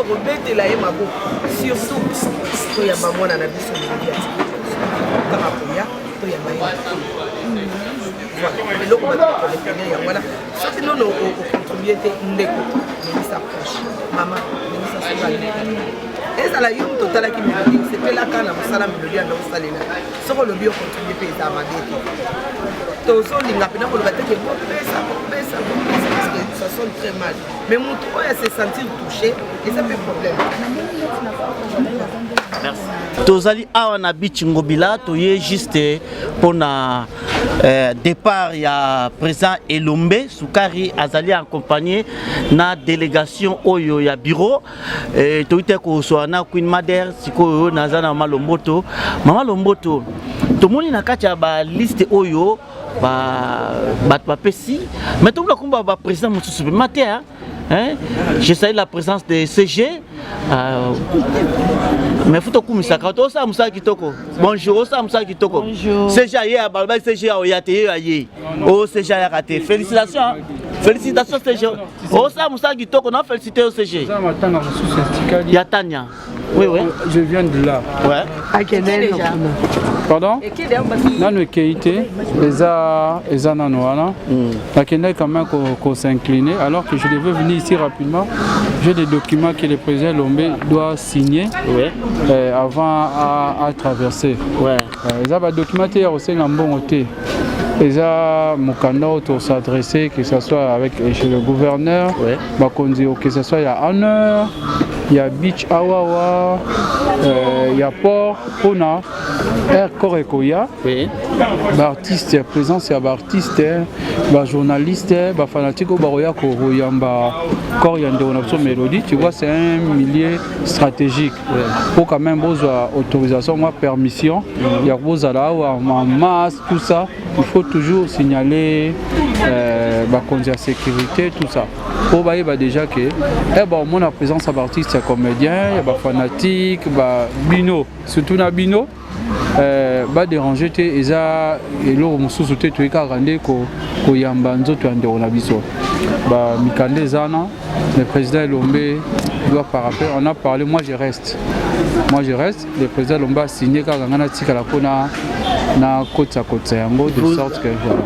bakobetela ye maboko surtout toyamba mwana na biso melodi ya kaka koya toyamba ye voilà eloko bato yango wana soki nono ocontribue te ndeko memisa proche mama memisa sokali ezala yo totalaki melodi sepelaka na mosala melodi yanda osalela soko olobi ocontribue mpe eza mabe te tozolinga mpena koloba teke bopesa parce que ça sonne très mal mais moto oyo se sentir touché eza mpe problème. Tozali awa na bichi ngobila toye juste pona départ ya président Elombe Sukari azali accompagné na délégation oyo ya bureau toite ko soana Queen Mother sikoyo nazana Mama Lomboto tomoni na kati ya ba liste oyo ba pesi mais tout le combat ba président mususu matin hein je salue la présence de CG mais faut que ça quand ça musa kitoko bonjour ça musa kitoko CG ya balba CG ya te ya oh CG ya raté félicitations CG oh ça musa kitoko non féliciter au CG ya Tania oui je viens de là ouais à Kenel pardon nanu keité eza nanu wana la Kenel quand même qu'on s'incliner alors que je devais venir ici rapidement. J'ai des documents que le président Lombe doit signer avant à traverser. Ils ont des documents qui sont en bon côté. Ils ont mon candidat pour s'adresser, que ce soit avec chez le gouverneur, que ce soit il y a Honneur, il y a Beach Awawa, il y a Port, Pona, Air Korekoya, artiste, présence, il y a artiste, journaliste, fanatique, mélodie, tu vois, c'est un milieu stratégique. Pour quand même avoir autorisation, permission, il y a en masse, tout ça, il faut toujours signaler la sécurité, tout ça. Pour déjà que mon présence d'artistes comédiens, il y a fanatique, bino, surtout na bino. Déranger et ça et l'eau mususu te toika rande ko yamba nzoto ande ona biso mikande zana le président Lombe doit par rapport on a parlé moi je reste le président Lombe a signé ka ngana tika la pona na kota yango de sorte que voilà.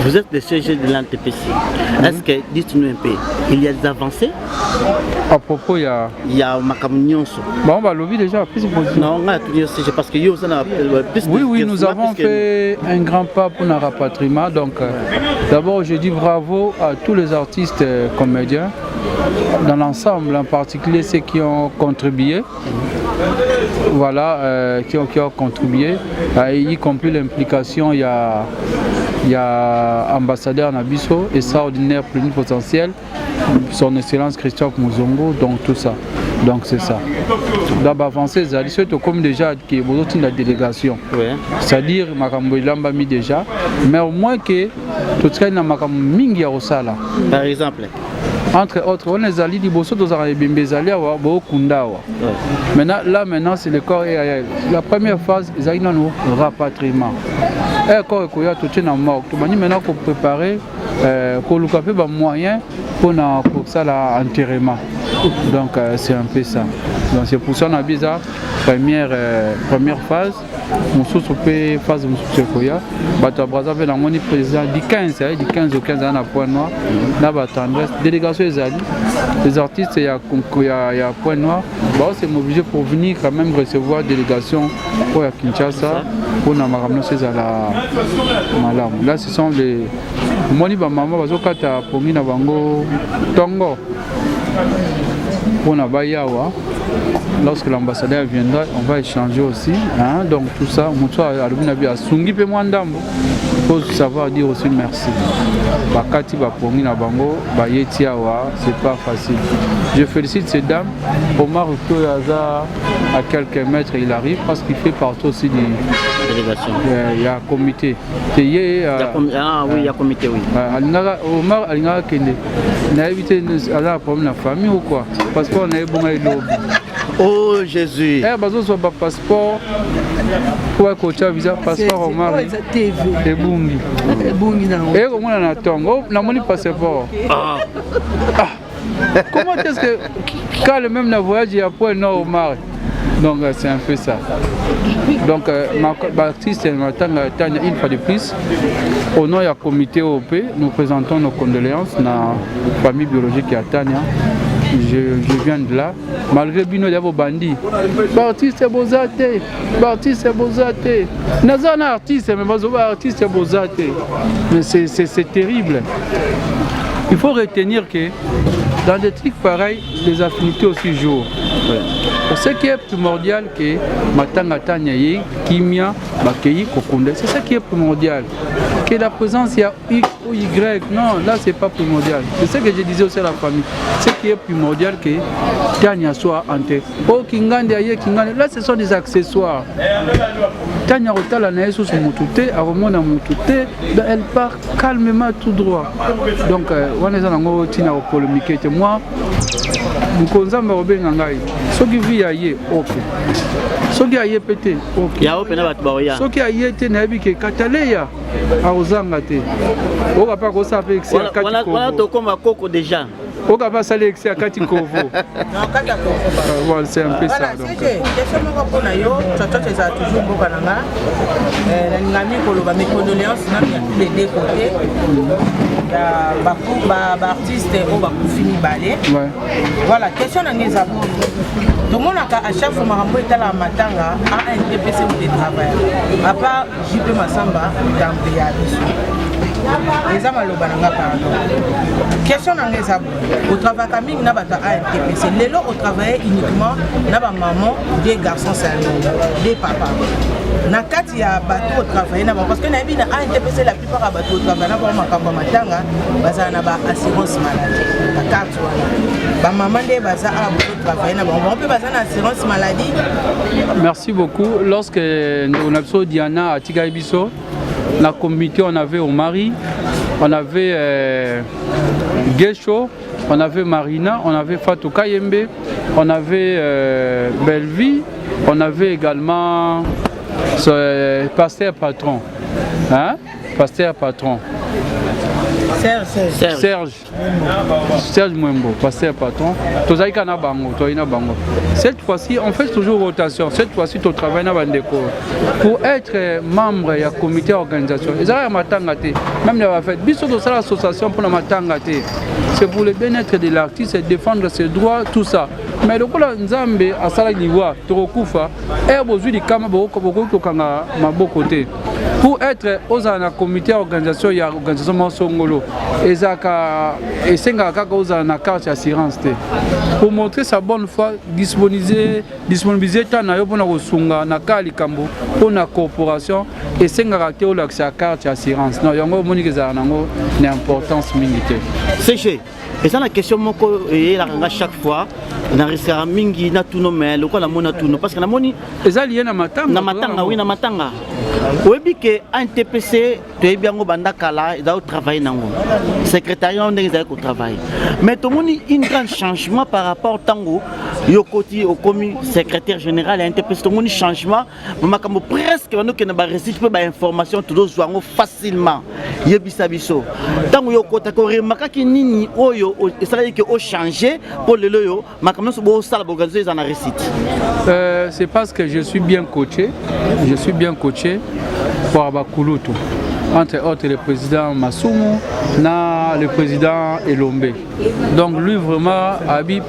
Vous êtes le CG de l'ANTPC. Est-ce que, dites-nous un peu, il y a des avancées? À propos, il y a Makamignon. Bon, on va le déjà. Non, on a tout dit CG parce que oui, nous avons fait un grand pas pour le rapatriement. Donc, d'abord, je dis bravo à tous les artistes comédiens, dans l'ensemble, en particulier ceux qui ont contribué. Voilà, qui ont contribué, y compris l'implication, il y a ambassadeur Nabiso, extraordinaire plénipotentiel, son excellence Christophe Mouzongo, donc tout ça. Donc c'est ça. D'abord avancer, c'est comme déjà qui est la délégation. C'est-à-dire Makambo Ilamba mis déjà, mais au moins que tout ce qui est Makambo Mingi Rosala. Par exemple. Entre autres, on est allé Bosso dans un Bimbezali à Kundawa. Maintenant, c'est le corps et la première phase, ils ont un rapatriement. Et corps et tout est en mort. Maintenant, qu'on préparer, qu'on loue un peu de moyens pour ça l'enterrement. Donc, c'est un peu ça. Donc, c'est pour ça qu'on a bizarre. Première phase, on se fait phase de Koya. Bato Brazzaville a mon président du 15 au 15 ans à Point Noir. Là, délégation les artistes, il y a Point Noir. C'est mobilisé pour venir quand même recevoir délégation pour Kinshasa pour nous ramener à la Malam. Là, ce sont les Moni Bamama Bazokata pour Mina Bango Tongo pour Nabayawa. Lorsque l'ambassadeur viendra, on va échanger aussi. Hein? Donc tout ça, il faut savoir dire aussi merci. C'est pas facile. Je félicite ces dames. Omar à quelques mètres, il arrive parce qu'il fait partie aussi des délégations. Il y a un comité. Ah oui, il y a un comité, oui. Omar, il y a un problème de famille ou quoi? Parce qu'on a eu bon oh Jésus. Besoin de passeport pour un visa, passeport au mari. Et bungi. Et on a un tongo, on a mon passeport. Comment est-ce que quand le même voyage, il y a point nord au mar? Donc c'est un peu ça. Donc l'artiste Tania, une fois de plus, au nom du comité OP, nous présentons nos condoléances à la famille biologique à Tania. Je viens de là, malgré Bino Diabo Bandi. L'artiste est Bozate, l'artiste est Bozate. Nazan artiste, mais l'artiste est Bozate. Mais c'est terrible. Il faut retenir que dans des trucs pareils, les affinités aussi jouent. Ce qui est primordial, que Matanga Tanyaye, Kimia, Bakeyi, Kokonde, c'est ça qui est primordial. Que la présence, il y a X ou Y, non, là c'est pas primordial. C'est ce que je disais aussi à la famille. Ce qui est primordial, que Tanya soit enterré. Oh, Kingande, Kingande, là ce sont des accessoires. Tanya Rotala n'a sous son moutouté, Aromona moutouté, elle part calmement tout droit. Donc, on est en train de polémiquer. Moi, Mkonza Marobe Nangai, ce qui vit ailleurs, ok. Ce qui a été pété, ok. Ce qui a été nabi que Kataleya a osangate. On va pas ça avec ça. On a tout comme Coco déjà. On va pas saler avec ça Katikovo. Voilà, c'est un peu ça. Voilà, c'est que question moi pour na yo, tu as toujours beaucoup nanga. Nami koloba mes condoléances na les deux côtés. Artiste au fini balé. Voilà, question na ngeza. Tout le monde à chaque fois marambo est à la matanga a un DPC de travail. À part JP Massamba dans Béabiso. Les amalobana pardon. Question na ngeza. Au travail caming na bata a DPC. Les lots au travail uniquement na ba maman, des garçons seulement, des papas. Na kati ya bateau au travail na parce que na bi na ANTPC la plupart à bateau au travail na ba makambo matanga baza na ba assurance maladie la carte wana ba maman de baza a bateau au travail na on peut baza na assurance maladie. Merci beaucoup. Lorsque on a besoin Diana à Tigaibiso, la comité on avait au mari, on avait Gesho, on avait Marina, on avait Fatou Kayembe, on avait Belleville, on avait également Pasteur Patron. Hein? Pasteur Patron. Serge Mwembo, Pasteur Patron. Cette fois-ci, on fait toujours rotation. Cette fois-ci, tu travailles dans le décor. Pour être membre du comité d'organisation, même l'association pour la c'est pour le bien-être de l'artiste et défendre ses droits, tout ça. Mais le coup Nzambe à Salaniwa, Torokufa, est besoin de côté. Pour être aux comité d'organisation, il y a l'organisation Monsongolo. Et Sengaka na carte d'assurance. Pour montrer sa bonne foi, disponibiliser Tanayo pour la Sunga, Nakali Kambo, pour la corporation, et Sengaka l'accès à carte d'assurance. Non, il y a une importance militaire. C'est et ça la question moko et la chaque fois na restaurant mingi na tuno mais le quoi la mona tuno parce que la moni eza lié na matanga oui na matanga webi que ANTPC to bien ngo banda kala da travailler nango secrétariat on est au travail mais to moni un grand changement par rapport tango yokoti au commis secrétaire général ANTPC to moni changement makambo presque on que na ba récite ba information to zo ngo facilement yebisa biso tango yokota ko remaka ki nini oyo c'est-à-dire que au changer pour le loyo makamno so bo sala organiser en récite. C'est parce que je suis bien coaché pour Abakulutu. Entre autres le président Masumu, le président Elombe. Donc lui vraiment Abi,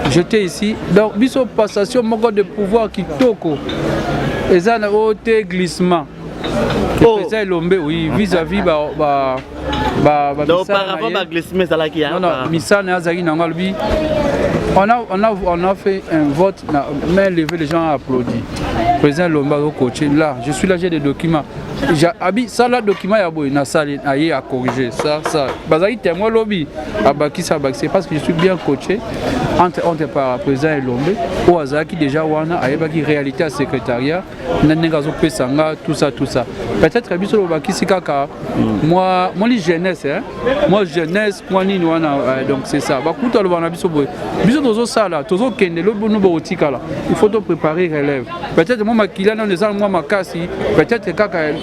j'étais ici. Donc biso passation moko de pouvoir qui toko. Et ça n'a aucun glissement. Le président Elombe, oui, vis-à-vis donc par rapport à glissement ça là qui a. Non, Missa Nazari Nangalbi. On a fait un vote, mais levé, les gens ont applaudi. Le président Lomba coaché, là, je suis là, j'ai des documents. Ça, là, document, il y a ça à corriger. Ça. Bazaï, témoin lobby. C'est parce que je suis bien coaché. Entre par le président Lombe, au hasard qui déjà wana, avec réalité à secrétariat, tout ça. Peut-être que moi, jeunesse, moi, jeunesse, moi, donc c'est ça. Il faut préparer relève. Peut-être moi, peut-être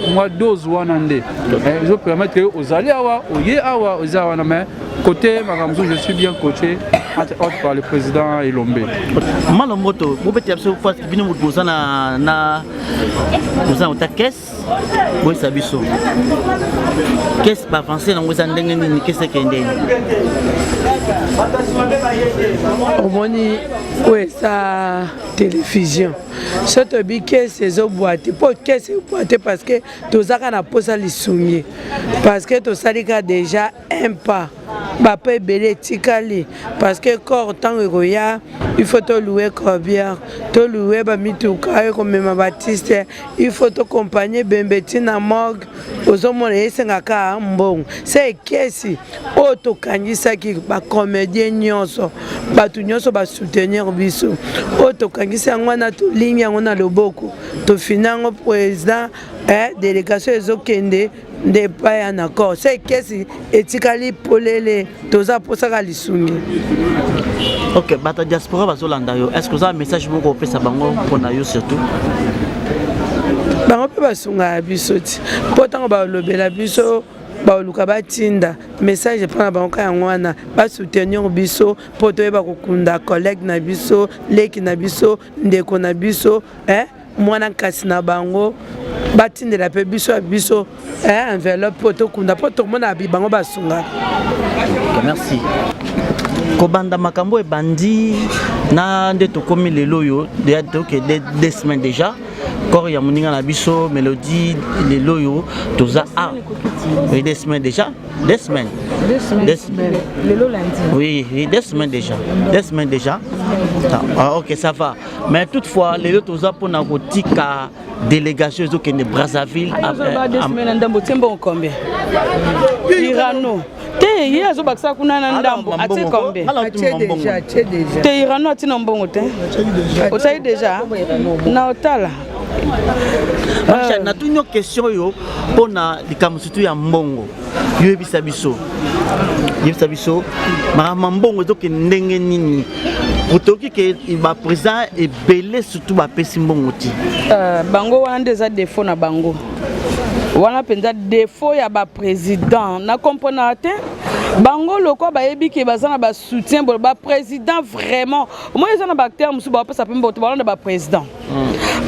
moi dose wanande ils permettre que aux allez awa oye awa aux awa mais côté makamzo je suis bien coaché entre autres par le président Elombe Malomoto vous pouvez dire fois bino mutuza na muza ta caisse boy sabiso caisse pas français na muza ndenge ni caisse kende omoni ouais ça télévision cette bique ces boîte pour caisse boîte parce que tozaka na posa lisungi parce que to salika déjà un pas ba pe belé tikali parce que corps tant roya il faut te louer corbière te louer ba mituka comme ma baptiste il faut te accompagner bembeti na morgue ozomona esengaka mbongo c'est kesi auto kangisa ki ba comédien nyonso batu nyonso ba soutenir biso auto kangisa ngwana to ligne ngona loboko to finango président délégation ezokende de pas en accord c'est kesi etikali polele toza posaka lisungi. OK bata diaspora bazolanda yo est-ce que vous avez un message moko pesa bango pona yo surtout bango pe basunga biso ti potango ba lobela biso ba luka batinda message prend bango ka ngwana ba soutenir biso poto e ba kokunda collègue na biso leki na biso ndeko na biso mwana kasi na bango batindela pe biso biso enveloppe poto kunda poto mona bibango basunga. Merci. Kobanda makambo e bandi na nde tokomi lelo yo des semaines déjà corps ya muninga na biso mélodie lelo yo toza des semaines déjà lelo lundi oui des semaines déjà ah, OK ça va mais toutefois lelo toza pona kotika délégation de Brazzaville des semaines ndambo tembo combien Irano te yezo baksa kuna na ndambo ati combien déjà te Irano ati na mbongo te otai déjà na otala na tunyo question yo pona likambo surtout ya mbongo yo ebisa biso mama mbongo zoke ndenge nini otoki ke ba président ebele surtout ba pesi mbongo ti bango wana déjà défaut na bango wana penza défaut ya ba président na comprendre te bango loko ba yebi ke bazana ba soutien ba président vraiment moi ils ont ba terme musu ba pesa pembo to ba président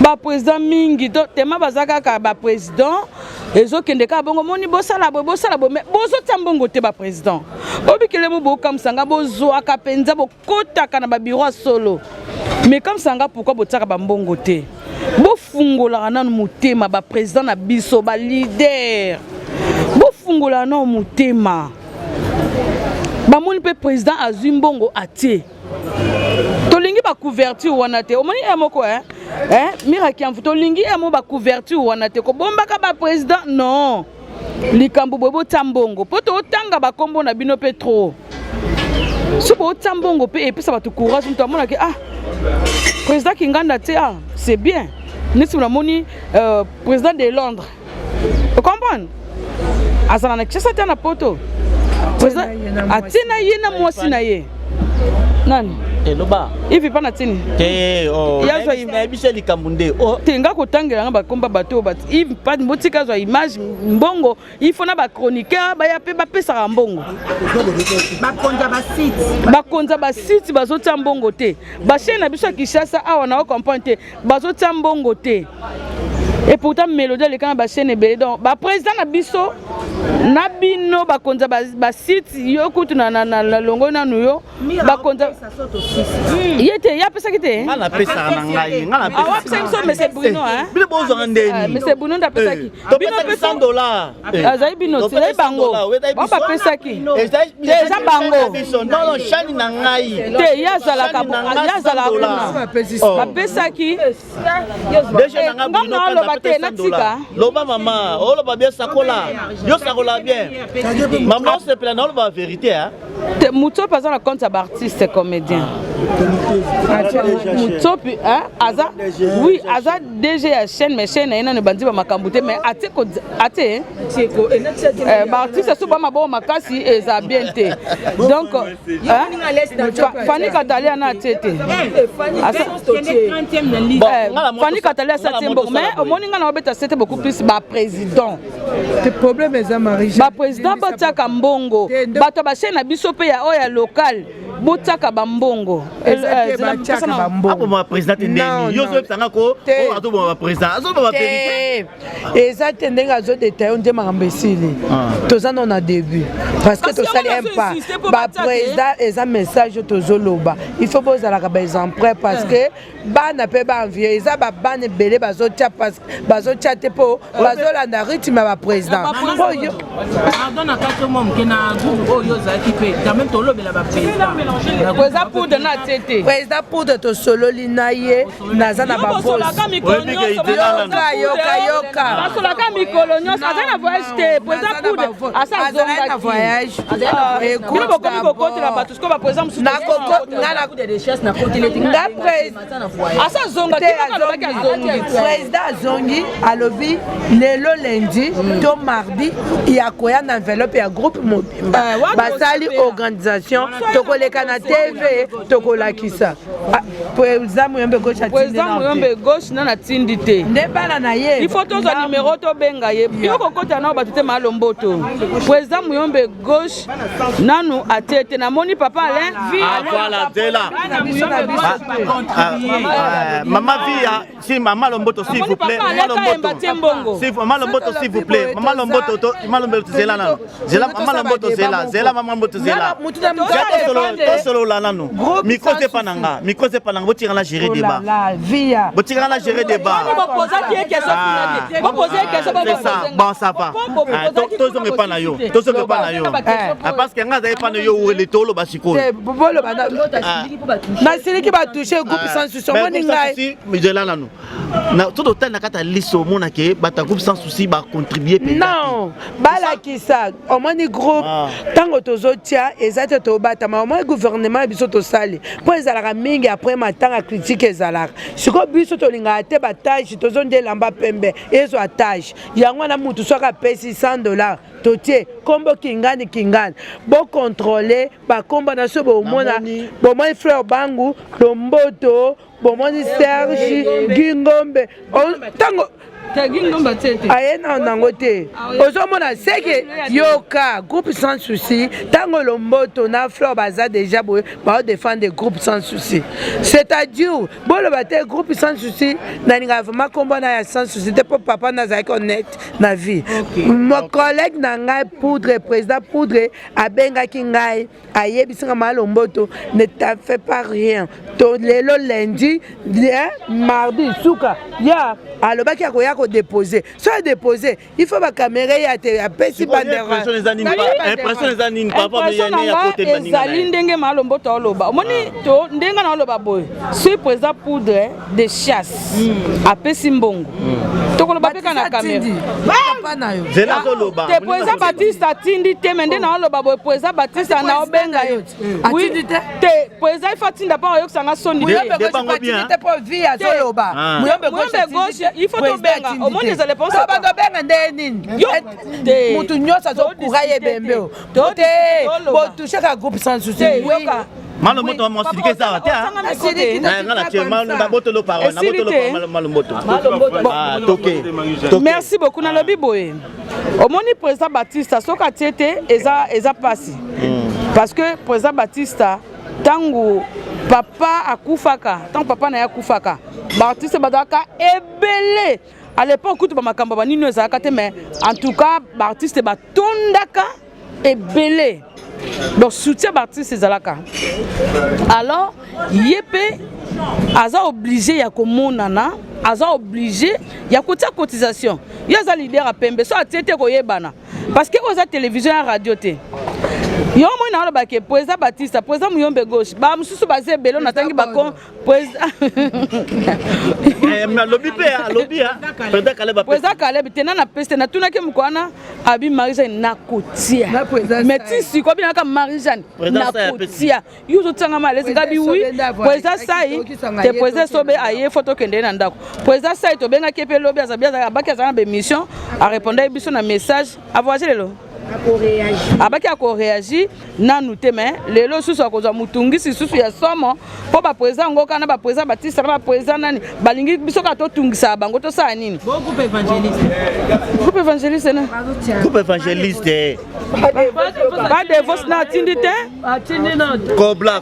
ba président mingi to tema bazaka ka ba président ezokende ka bongo moni bosala bo mais bozo tambongo te ba président obikele mo bo kam sanga bozo aka penza bo kota kana ba bureau solo mais comme sanga pourquoi botaka ba mbongo te bo fungola na mutema ba président na biso ba leader bo fungola na mutema ba moni pe président azumbongo atie tolingi ba couverture wana te omoni emoko miraki en photo lingi emo ba couverture wana te ko bombaka ba président non likambo bobo tambongo poto otanga ba kombo na bino petro subo tambongo pe epesa ba to courage mto amona ke président Kinganda te c'est bien nisi na moni président de Londres vous comprenez azana na chesa te na poto président atina yena mwasi na ye nani eloba ivi pana tini te yazo ibise likambunde tenga kotangela nga bakomba bato bat ivi pa motika zo image mbongo ifo na ba chroniqueur ba ya pe ba pesa mbongo bakonza ba site bazota mbongo te ba chaîne na biso Kinshasa awa na comprendre te bazota mbongo te et pourtant mélodie les quand ba chaîne belé donc ba président na biso na bino bakonza ba site yo kutu na longo na nuyo bakonza yete ya pesa kite ngala pesa na ngai ngala pesa ah pesa so monsieur Bruno bino bozo ndeni monsieur Bruno da pesa ki bino pesa $100 azai bino c'est bango ba pesa ki déjà bango non chani na ngai te ya zala ka ya zala kuna ba pesa ki déjà na ngai ngalo bate na tika loba mama olo ba bien sakola yo sakola bien maman se plaît non la vérité Moutso par exemple compte artiste comédien. Moutso Aza oui Aza DG à chaîne mais chaîne ina ne bandi ba makambute mais ate artiste so ba mabo makasi eza bien te. Donc Fanny Katalia na tete. Fanny Katalia ça tient bon mais au moninga na obeta c'était beaucoup plus ba président. Le problème est Marie. Ba président botaka mbongo. Bato ba chaîne na biso pe ya oya local. Botaka bambongo. Apo ma président ndeni. Yo zo tanga ko o ato ba président. Azo ba vérité. Exact ndenga zo détail on dit mambesili. Toza non na début parce que to sali un pas. Ba président eza message tozo loba. Il faut poser la exemple parce que ba na pe ba envier eza ba bane belé bazo tia parce bazo tia te po bazo la na rythme ba président. Pardon na kato mom ke na groupe oyo za équipe quand même to lobela ba président. Président pour de na tete. Président pour de to solo linaye naza na ba voix. Yoka. Basola ka mikolo nyonso aza na voyage te. Président pour de asa zonga na voyage. Écoute ko ko la bato ko ba président musu. Na koko ngala de recherche na continent. Na président asa zonga te ka zongi. Président zongi alobi lelo lundi to mardi ya koya na enveloppe ya groupe mobimba. Basali organisation tokoleka na TV tokolakisa. Président Muyombe gauche Président Muyombe gauche na tindi te. Ndebala na ye. Il faut tous un numéro to benga ye. Yo kokota na batute malomboto. Président Muyombe gauche nanu atete na moni papa Alain vie. Voilà, c'est là. Maman Via, si maman Lomboto s'il vous plaît. Maman Lomboto s'il vous plaît. Maman Lomboto, maman Lomboto c'est là non. Maman Lomboto c'est là. C'est là maman Lomboto c'est là. Solo là non. Micro c'est pas nanga. Micro c'est pas nanga. Vous tirez la gérer débat. Vous tirez la gérer débat. Vous posez question. C'est ça. Bon ça va. Tous on est pas na yo. Tous on est pas na yo. Parce que ngaza est pas na yo ou le tolo basiko. Na sili ki ba toucher groupe sans souci. Moni ngai. Mijela nanu. Na tout autant na kata liso mona ke bata groupe sans souci ba contribuer pe. Non. Bala ki ça. Au moni groupe tango tozo tia ezate to bata ma moi gouvernement biso to sali. Po ezalaka mingi après matanga critique ezalaka. Siko biso to linga te batage tozo ndelamba pembe. Ezo atage. Yango na mutu soka pesi $100. Totie kombo kingani bo contrôler ba kombo na so bo mona bo moi frère bangu Lomboto bo moni Serge Gingombe tango Gingombe tete ayena nango te ozomona seke yoka groupe sans souci tango Lomboto na frère baza déjà bo ba défendre groupe sans souci c'est-à-dire bo le bate groupe sans souci na ninga vraiment kombo na ya sans souci te papa na za honnête na vie mon collègue na ngai poudre président poudre abenga ki ngai ayebisinga ma Lomboto ne t'a fait pas rien to lelo lundi mardi suka ya alobaki akoya ko déposer soit déposer il faut ba caméra ya te apesi bandera impression les anines papa mais ya côté baninga ezali ndenge ma Lomboto oloba omoni to ndenga na oloba boy si président poudre de chasse apesi mbongo tokoloba peka na caméra zela zoloba te président Baptiste atindi te mende na oloba boy président Baptiste na obenga yo atindi te président ifatinda pa yo sanga soni te po vie azoloba Muyombe gauche il faut to benga au moins les réponses ba do benga ndeni mutu nyosa zo kuraye bembe to te bo toucher ka groupe sans souci yoka Malomboto mo sidike ça ta ngala tie Malomboto lo parole na boto lo Malomboto merci beaucoup na lobi boye omoni président Baptiste soka tiete eza pasi parce que président Baptiste tango papa akufaka tango papa na yakufaka Baptiste badaka ebele à l'époque tout ba makambo ba nino ezaka te mais en tout cas Baptiste batondaka ebele donc soutien Baptiste ezalaka alors yepe aza obligé ya komonana aza obligé ya kotia cotisation yo aza leader a pembe so atiete koyebana parce que oza télévision ya radio te yo moi na ba ke président Batista président Muyombe gauche ba mususu baze belo na tangi ba kon président lobby président Caleb tena na peste na tuna ke mukwana abi Marie-Jeanne na kotia mais ti si ko bina ka Marie-Jeanne na kotia yuzo tanga malezi ngabi oui président sai te président sobe aye photo kende na ndako président sai to benga kepe lobby azabia abaki azana be mission a répondre biso na message avoyer lelo abaki ako réagir nanu te mais lelo susu akozwa mutungisi susu ya somo po ba président ngoka na ba président Batista na ba président nani balingi biso ka to tungisa bango to sa nini groupe évangéliste na groupe évangéliste pas de vos na tindite Kobla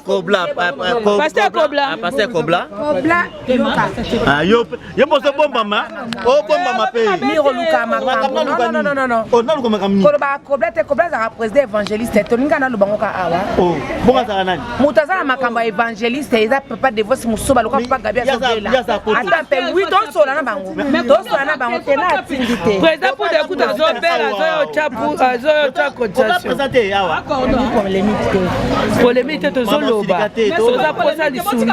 pasteur Kobla yo boso bomba ma o bomba ma pe Miro Luka makambo non o na luka makamni Kobla za président évangéliste toninga na lubangoka awa oh bonga za nani mutaza makambo évangéliste eza papa de vos musoba loka papa gabi azobela ata pe oui don sola na bango tena tindite président pour de kuta zobela zo chapu zo chako cotisation présenter awa polémique to zoloba soza posa lisuni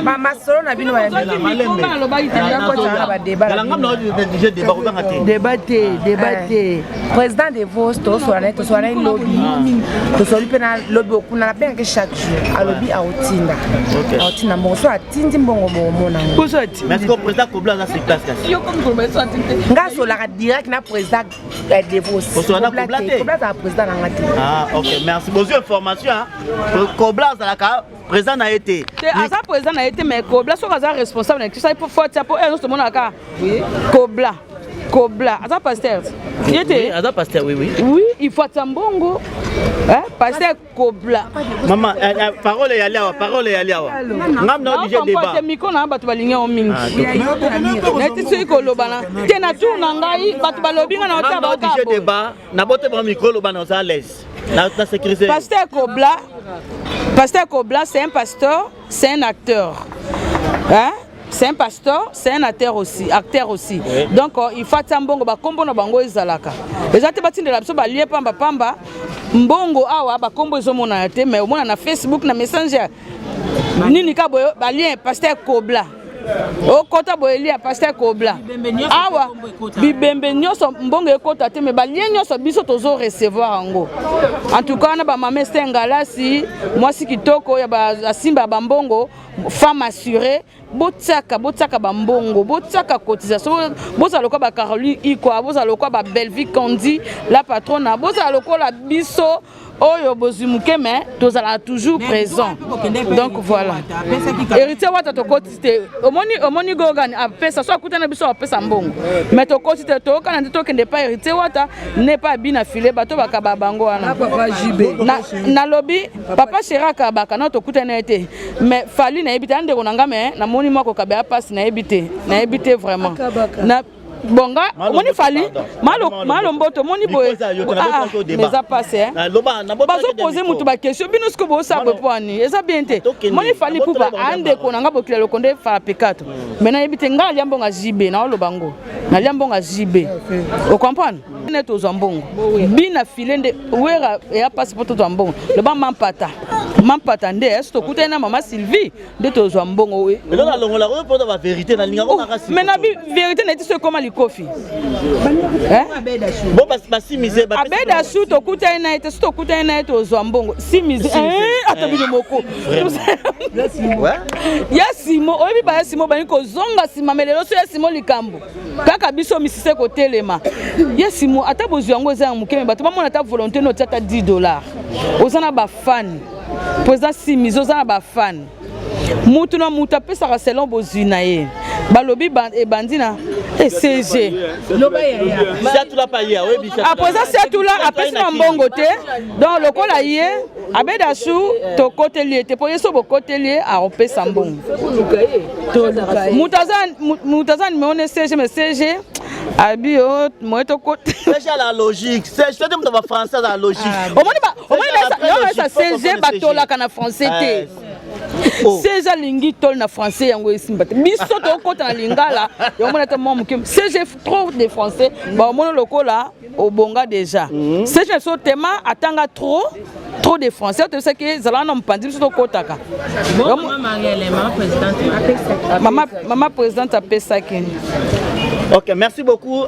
mama solo na bino ya débatté président de vos to soana lobby to soli pena lobby okuna na benga chaque jour a lobby a otinda mo so atindi mbongo mona mais est-ce que président Kobla a sur place nga so la direct na président de vos Kobla za président na ngati ah OK merci beaucoup information Kobla za la président na été asa président na été mais Kobla so kaza responsable na ça pour forte pour un autre mona ka Kobla, asa pasteur. Oui, asa pasteur, oui. Oui, il faut tambongo. Hein, pasteur Kobla. Maman, parole ya liawa. Ngam na obligé débat. Miko na batu balinga o mingi. Na tisi ko lobana. Tena tu na ngai batu balobi nga na ota ba ka. Obligé débat, na bote ba micro lobana à l'aise. Na sécurité. Pasteur Kobla, c'est un pasteur, c'est un acteur. Hein? C'est un pasteur, c'est un acteur aussi. Oui. Donc il faut tambongo ba kombo na bango ezalaka. Ezate batinde la biso ba lié pamba mbongo awa ba kombo ezomona te mais au moins na Facebook na Messenger. Nini ka boyo ba lien pasteur Kobla. O kota boyeli ya pasteur Kobla. Awa bibembe nyoso mbongo ekota te mais ba lien nyoso biso tozo recevoir ango. En tout cas na ba mama Stengalasi, mwasi kitoko ya ba simba ba mbongo, femme assurée. Botsaka bambongo, botsaka cotisation, boza lokwa ba Caroline Ikwa, boza lokwa ba Belvie Kondi, la patronne, boza lokwa la biso oyo bozimuke mais tozala toujours présent. Donc voilà. Héritier wata to kotiste, omoni gogan apesa so akutana biso apesa mbongo. Mais to kotiste to kana to kende pas héritier wata n'est pas bina filé bato bakaba bango wana. Na lobby papa Chiraka baka na to kutana été. Mais fali na ebita ndeko nanga mais na moni moko kabea passe na ebité vraiment. Na bonga moni fali malo mboto moni boye les a passé bazo poser mutu ba question bino sko bo sa bopani eza bien te moni fali pour ba ande ko nanga bokila lokonde fa P4 maintenant ebite nga liambo nga jibe na olobango na liambo nga jibe o comprendre net aux ambongo bina filende wera ya passeport to ambongo le ba mampata nde est to kutena mama Sylvie de to ambongo we mais la longola ko pour la vérité na linga ko makasi mais na vérité na tise comment kofi bon ba simize ba abeda su to kutena ete to kutena ete ozwambongo simize atabino moko ya simo oyebi ba ya simo bani ko zonga sima melelo so ya simo likambo kaka biso misise ko telema ya simo atabozu yango eza mukeme bato bamona ta volonté no tata $10 ozana ba fan président simize ozana ba fan mutu na mutu apesaka selon bozwi na ye balobi ebandina CG après ça c'est tout là après ça mbongo te donc lokola ye abeda su to côté lié te poye so bo côté lié a opesa mbongo mutazan me on CG mais CG abi o moto côté c'est la logique c'est je te français la logique on moni ba ça CG batola kana français te CG lingi tol na français yango esimba te biso tokota na lingala yomona te mwa moke CG trop de français baomona lokola obonga déjà CG so tema atanga trop de français tu sais que zala na mpandi biso tokotaka maman présidente apesaki. Ok, merci beaucoup.